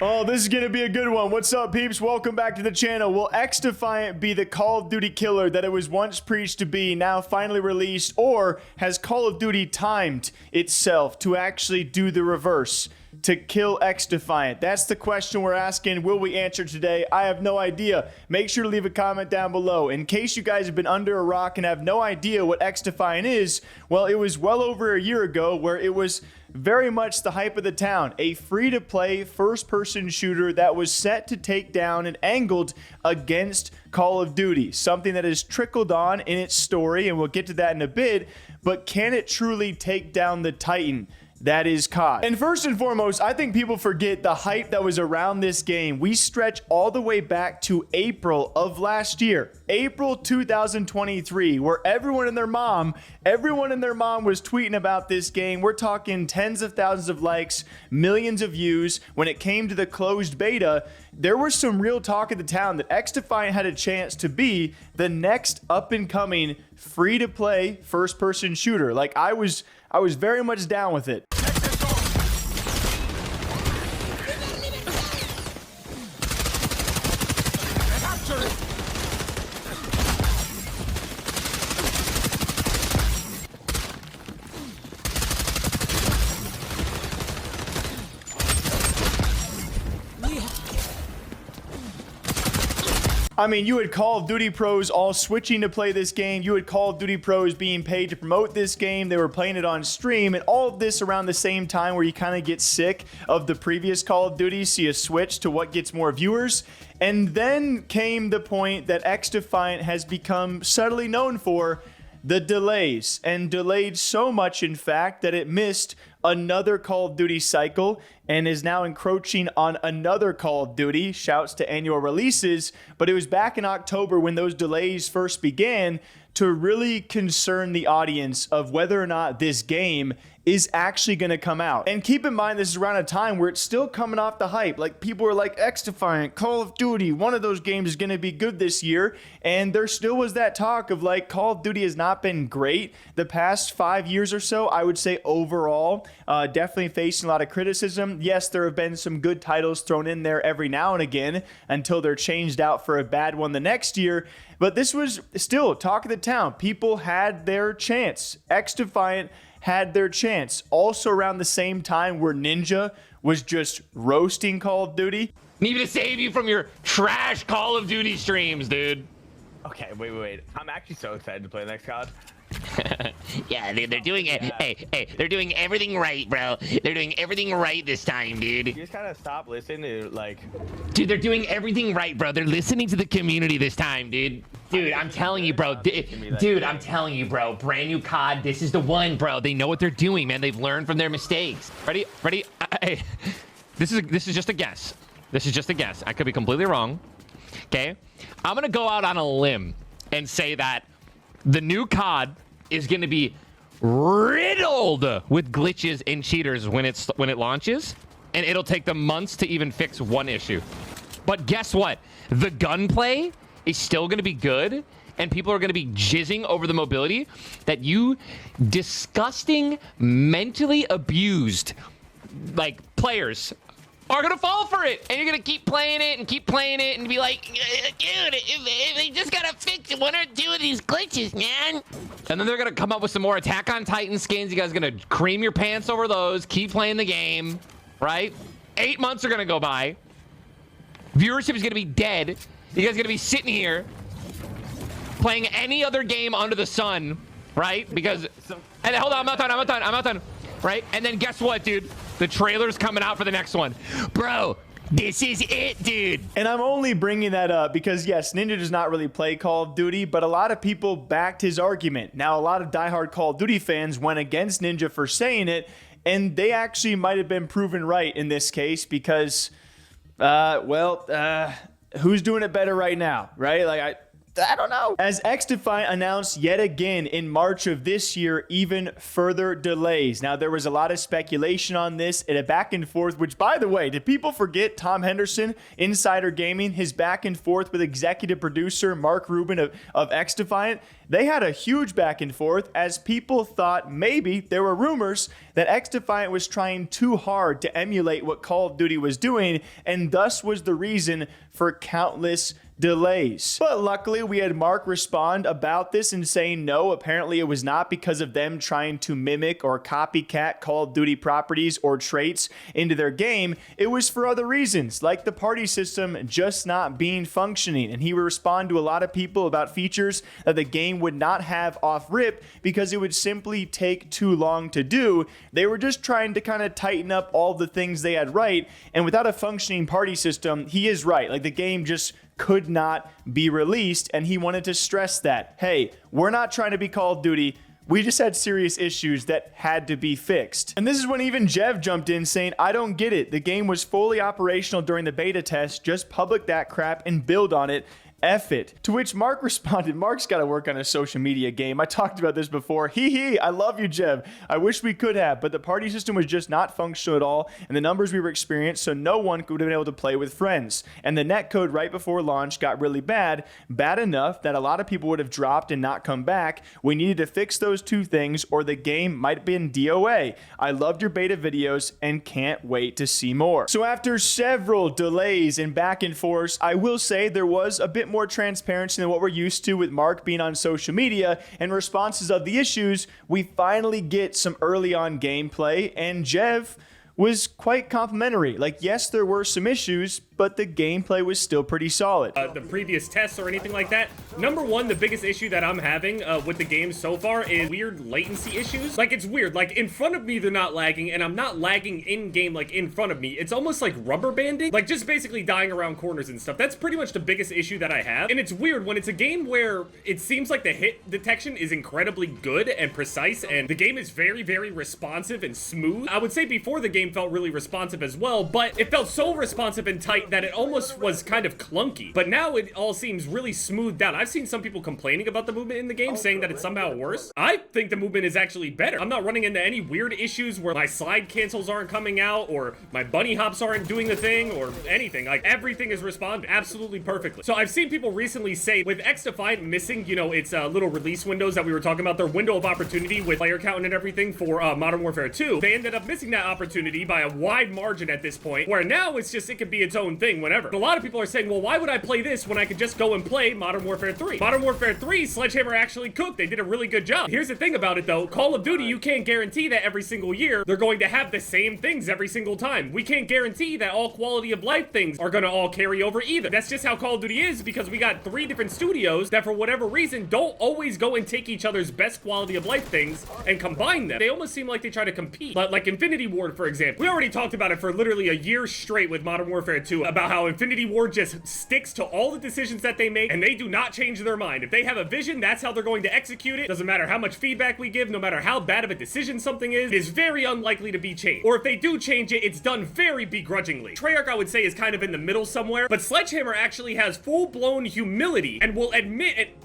Oh, this is gonna be a good one. What's up, peeps? Welcome back to the channel. Will XDefiant be the Call of Duty killer that it was once preached to be, now finally released, or has Call of Duty timed itself to actually do the reverse, to kill XDefiant? That's the question we're asking. Will we answer today? I have no idea. Make sure to leave a comment down below. In case you guys have been under a rock and have no idea what XDefiant is, well, it was well over a year ago where it was very much the hype of the town. A free-to-play first-person shooter that was set to take down and angled against Call of Duty. Something that has trickled on in its story, and we'll get to that in a bit. But can it truly take down the Titan that is CoD? And first and foremost, I think people forget the hype that was around this game. We stretch all the way back to April of last year, April 2023, where everyone and their mom was tweeting about this game. We're talking tens of thousands of likes, millions of views. When it came to the closed beta, there was some real talk in the town that XDefiant had a chance to be the next up-and-coming free-to-play first-person shooter. Like, I was very much down with it. I mean, you had Call of Duty pros all switching to play this game. You had Call of Duty pros being paid to promote this game. They were playing it on stream, and all of this around the same time where you kind of get sick of the previous Call of Duty, so you switch to what gets more viewers. And then came the point that XDefiant has become subtly known for: the delays, and delayed so much, in fact, that it missed another Call of Duty cycle and is now encroaching on another Call of Duty. Shouts to annual releases. But it was back in October when those delays first began to really concern the audience of whether or not this game is actually going to come out. And keep in mind, this is around a time where it's still coming off the hype. Like, people were like, XDefiant, Call of Duty, one of those games is going to be good this year. And there still was that talk of, like, Call of Duty has not been great the past 5 years or so. I would say overall, definitely facing a lot of criticism. Yes, there have been some good titles thrown in there every now and again until they're changed out for a bad one the next year. But this was still talk of the town. People had their chance. XDefiant had their chance. Also around the same time where Ninja was just roasting Call of Duty. Need me to save you from your trash Call of Duty streams, dude. Okay, wait. I'm actually so excited to play the next COD. Yeah, they're doing it. Hey, they're doing everything right, bro. They're doing everything right this time, dude. You just kind of stop listening to, like... Dude, they're doing everything right, bro. They're listening to the community this time, dude. Dude, I'm telling you, bro. Dude, I'm telling you, bro. Brand new COD. This is the one, bro. They know what they're doing, man. They've learned from their mistakes. Ready? Hey, this is just a guess. This is just a guess. I could be completely wrong. Okay? I'm gonna go out on a limb and say that the new COD is going to be riddled with glitches and cheaters when it launches, and it'll take them months to even fix one issue. But guess what? The gunplay is still going to be good, and people are going to be jizzing over the mobility that you disgusting, mentally abused, like, players are gonna fall for it, and you're gonna keep playing it and be like, dude, if they just gotta fix one or two of these glitches, man. And then they're gonna come up with some more Attack on Titan skins. You guys are gonna cream your pants over those, keep playing the game, right? 8 months are gonna go by. Viewership is gonna be dead. You guys are gonna be sitting here playing any other game under the sun, right? Because, and hold on, I'm not done. Right? And then guess what, dude? The trailer's coming out for the next one. Bro, this is it, dude. And I'm only bringing that up because, yes, Ninja does not really play Call of Duty, but a lot of people backed his argument. Now, a lot of diehard Call of Duty fans went against Ninja for saying it, and they actually might have been proven right in this case because, who's doing it better right now, right? Like, I don't know. As XDefiant announced yet again in March of this year, even further delays. Now, there was a lot of speculation on this and a back and forth, which, by the way, did people forget Tom Henderson, Insider Gaming, his back and forth with executive producer Mark Rubin of XDefiant? They had a huge back and forth as people thought maybe there were rumors that XDefiant was trying too hard to emulate what Call of Duty was doing, and thus was the reason for countless delays. But luckily, we had Mark respond about this and saying no, apparently it was not because of them trying to mimic or copycat Call of Duty properties or traits into their game. It was for other reasons, like the party system just not being functioning. And he would respond to a lot of people about features that the game would not have off rip because it would simply take too long to do. They were just trying to kind of tighten up all the things they had right. And without a functioning party system, he is right. Like, the game just could not be released, and he wanted to stress that, hey, we're not trying to be Call of Duty. We just had serious issues that had to be fixed. And this is when even Jev jumped in saying, I don't get it. The game was fully operational during the beta test. Just public that crap and build on it. F it. To which Mark responded, Mark's got to work on a social media game. I talked about this before. Hee, I love you, Jev. I wish we could have, but the party system was just not functional at all, and the numbers we were experiencing, so no one would have been able to play with friends. And the netcode right before launch got really bad enough that a lot of people would have dropped and not come back. We needed to fix those two things, or the game might have been DOA. I loved your beta videos and can't wait to see more. So after several delays and back and forth, I will say there was a bit more transparency than what we're used to with Mark being on social media and responses of the issues. We finally get some early on gameplay, and Jev was quite complimentary. Like, yes, there were some issues, but the gameplay was still pretty solid. The previous tests or anything like that. Number one, the biggest issue that I'm having with the game so far is weird latency issues. Like, it's weird. Like, in front of me, they're not lagging, and I'm not lagging in-game, like, in front of me. It's almost like rubber banding. Like, just basically dying around corners and stuff. That's pretty much the biggest issue that I have. And it's weird when it's a game where it seems like the hit detection is incredibly good and precise, and the game is very, very responsive and smooth. I would say before the game felt really responsive as well, but it felt so responsive and tight that it almost was kind of clunky. But now it all seems really smoothed out. I've seen some people complaining about the movement in the game, saying that it's somehow worse. I think the movement is actually better. I'm not running into any weird issues where my slide cancels aren't coming out, or my bunny hops aren't doing the thing, or anything. Like, everything is responding absolutely perfectly. So I've seen people recently say, with XDefiant missing, you know, its little release windows that we were talking about, their window of opportunity with player count and everything for Modern Warfare 2, they ended up missing that opportunity by a wide margin at this point, where now it's just, it could be its own thing whenever. A lot of people are saying, well, why would I play this when I could just go and play Modern Warfare 3? Modern Warfare 3, Sledgehammer actually cooked. They did a really good job. Here's the thing about it, though. Call of Duty, you can't guarantee that every single year they're going to have the same things every single time. We can't guarantee that all quality of life things are going to all carry over either. That's just how Call of Duty is, because we got 3 different studios that, for whatever reason, don't always go and take each other's best quality of life things and combine them. They almost seem like they try to compete. Like Infinity Ward, for example. We already talked about it for literally a year straight with Modern Warfare 2, about how Infinity Ward just sticks to all the decisions that they make, and they do not change their mind. If they have a vision, that's how they're going to execute it. Doesn't matter how much feedback we give, no matter how bad of a decision something is, it is very unlikely to be changed. Or if they do change it, it's done very begrudgingly. Treyarch, I would say, is kind of in the middle somewhere, but Sledgehammer actually has full-blown humility and will admit it.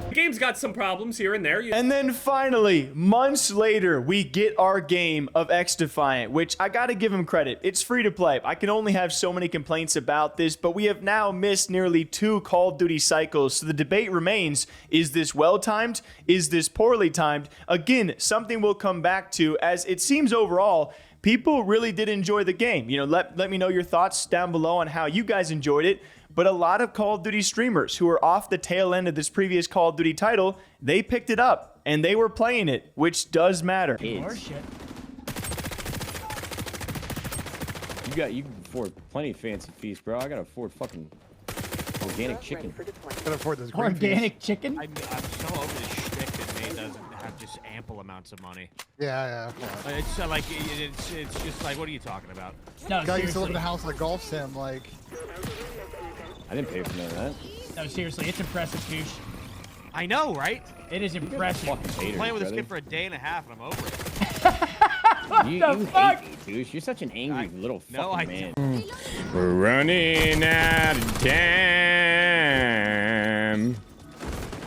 The game's got some problems here and there. And then finally, months later, we get our game of XDefiant, which I gotta give him credit. It's free to play. I can only have so many complaints about this, but we have now missed nearly 2 Call of Duty cycles, so the debate remains, is this well-timed? Is this poorly timed? Again, something we'll come back to, as it seems overall, people really did enjoy the game. You know, let me know your thoughts down below on how you guys enjoyed it. But a lot of Call of Duty streamers who are off the tail end of this previous Call of Duty title, they picked it up and they were playing it, which does matter. You can afford plenty of fancy feasts, bro. I gotta afford fucking organic chicken. Can afford this organic chicken? I'm so over the shtick that Nate doesn't have just ample amounts of money. Yeah. It's like it's just like, what are you talking about? No, Guy used to live seriously. in a house with a golf sim, like. I didn't pay for none of that. No, seriously, it's impressive, Goosh. I know, right? It is impressive. Fucking haters, Playing with this brother. kid for a day and a half, and I'm over it. You fuck? hate me, dude. You're such an angry little fucking man. We're running out of time.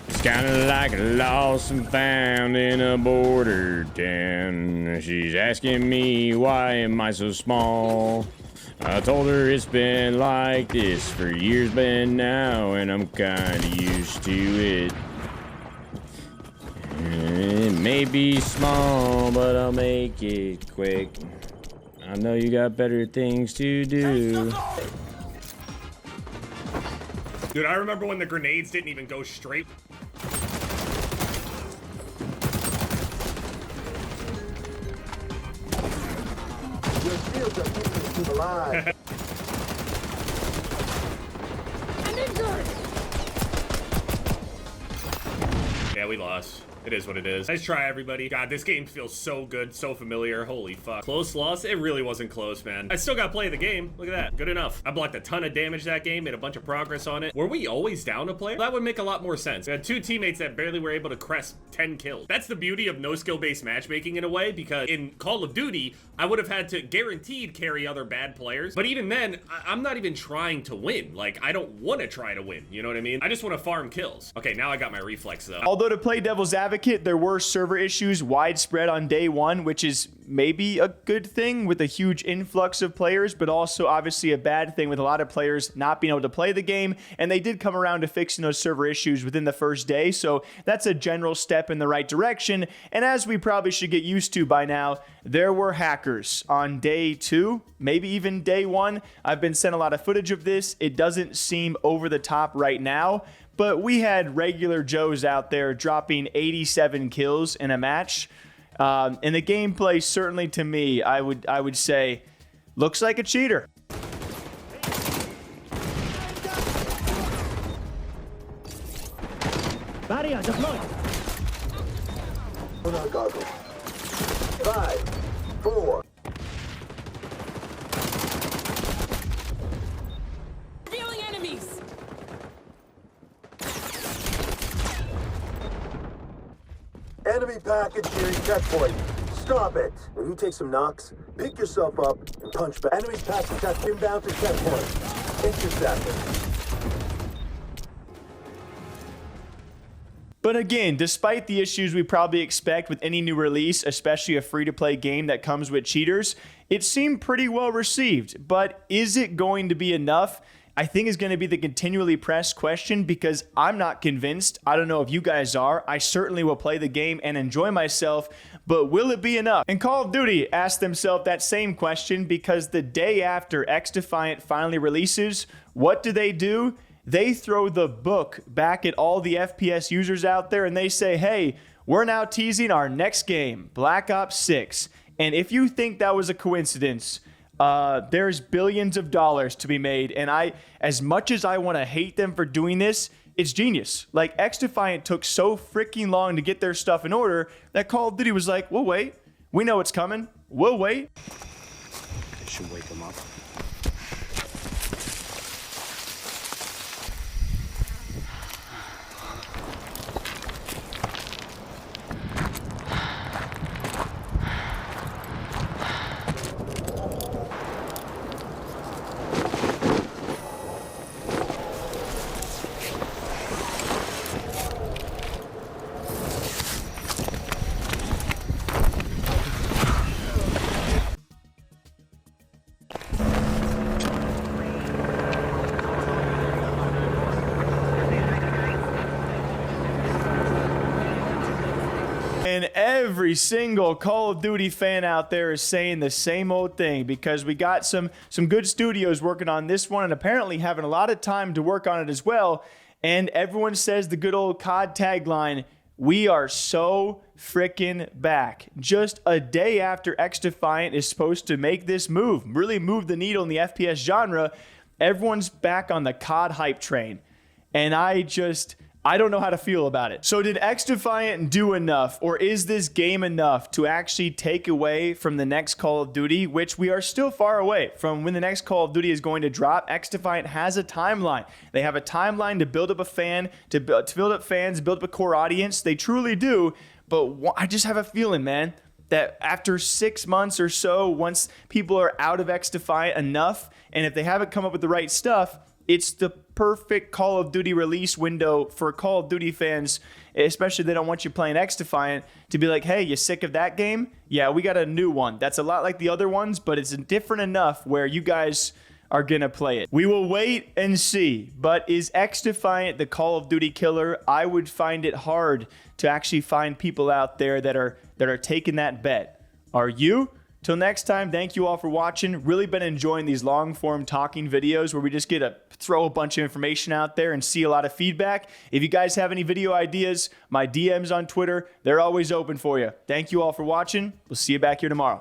It's kind of like a lost and found in a border town. She's asking me, why am I so small? I told her it's been like this for years, but now, and I'm kind of used to it. It may be small, but I'll make it quick. I know you got better things to do. Dude, I remember when the grenades didn't even go straight. Yeah, we lost. It is what it is. Nice try, everybody. God, this game feels so good, so familiar. Holy fuck. Close loss? It really wasn't close, man. I still gotta play the game. Look at that. Good enough. I blocked a ton of damage that game, made a bunch of progress on it. Were we always down a player? That would make a lot more sense. We had two teammates that barely were able to crest 10 kills. That's the beauty of no skill-based matchmaking in a way, because in Call of Duty, I would have had to guaranteed carry other bad players. But even then, I'm not even trying to win. Like, I don't want to try to win. You know what I mean? I just want to farm kills. Okay, now I got my reflex, though. Although to play devil's advocate, there were server issues widespread on day one, which is maybe a good thing with a huge influx of players, but also obviously a bad thing with a lot of players not being able to play the game. And they did come around to fixing those server issues within the first day. So that's a general step in the right direction. And as we probably should get used to by now, there were hackers on day two, maybe even day one. I've been sent a lot of footage of this. It doesn't seem over the top right now, but we had regular Joes out there dropping 87 kills in a match. And the gameplay, certainly to me, I would say, looks like a cheater. Barrier deployed. Put on goggles. 5, 4. Revealing enemies. Enemy package nearing checkpoint. Stop it. When you take some knocks, pick yourself up and punch back. Enemy package checkpoint. Inbound to checkpoint. Intercepted. But again, despite the issues we probably expect with any new release, especially a free-to-play game that comes with cheaters, it seemed pretty well received. But is it going to be enough? I think is going to be the continually pressed question, because I'm not convinced. I don't know if you guys are. I certainly will play the game and enjoy myself, but will it be enough? And Call of Duty asked themselves that same question, because the day after XDefiant finally releases, what do? They throw the book back at all the FPS users out there and they say, hey, we're now teasing our next game, Black Ops 6. And if you think that was a coincidence, there's billions of dollars to be made. And as much as I want to hate them for doing this, it's genius. Like, XDefiant took so freaking long to get their stuff in order that Call of Duty was like, we'll wait. We know it's coming. We'll wait. It should wake them up. And every single Call of Duty fan out there is saying the same old thing, because we got some good studios working on this one and apparently having a lot of time to work on it as well. And everyone says the good old COD tagline, we are so freaking back. Just a day after XDefiant is supposed to make this move, really move the needle in the FPS genre, everyone's back on the COD hype train. And I don't know how to feel about it. So did XDefiant do enough, or is this game enough to actually take away from the next Call of Duty, which we are still far away from when the next Call of Duty is going to drop? XDefiant has a timeline. They have a timeline to build up a fan, to build up fans, build up a core audience. They truly do. But I just have a feeling, man, that after 6 months or so, once people are out of XDefiant enough, and if they haven't come up with the right stuff, it's the perfect Call of Duty release window for Call of Duty fans, especially if they don't want you playing XDefiant, to be like, hey, you sick of that game? Yeah, we got a new one. That's a lot like the other ones, but it's different enough where you guys are going to play it. We will wait and see, but is XDefiant the Call of Duty killer? I would find it hard to actually find people out there that are taking that bet. Are you? Till next time, thank you all for watching. Really been enjoying these long-form talking videos where we just get to throw a bunch of information out there and see a lot of feedback. If you guys have any video ideas, my DMs on Twitter, they're always open for you. Thank you all for watching. We'll see you back here tomorrow.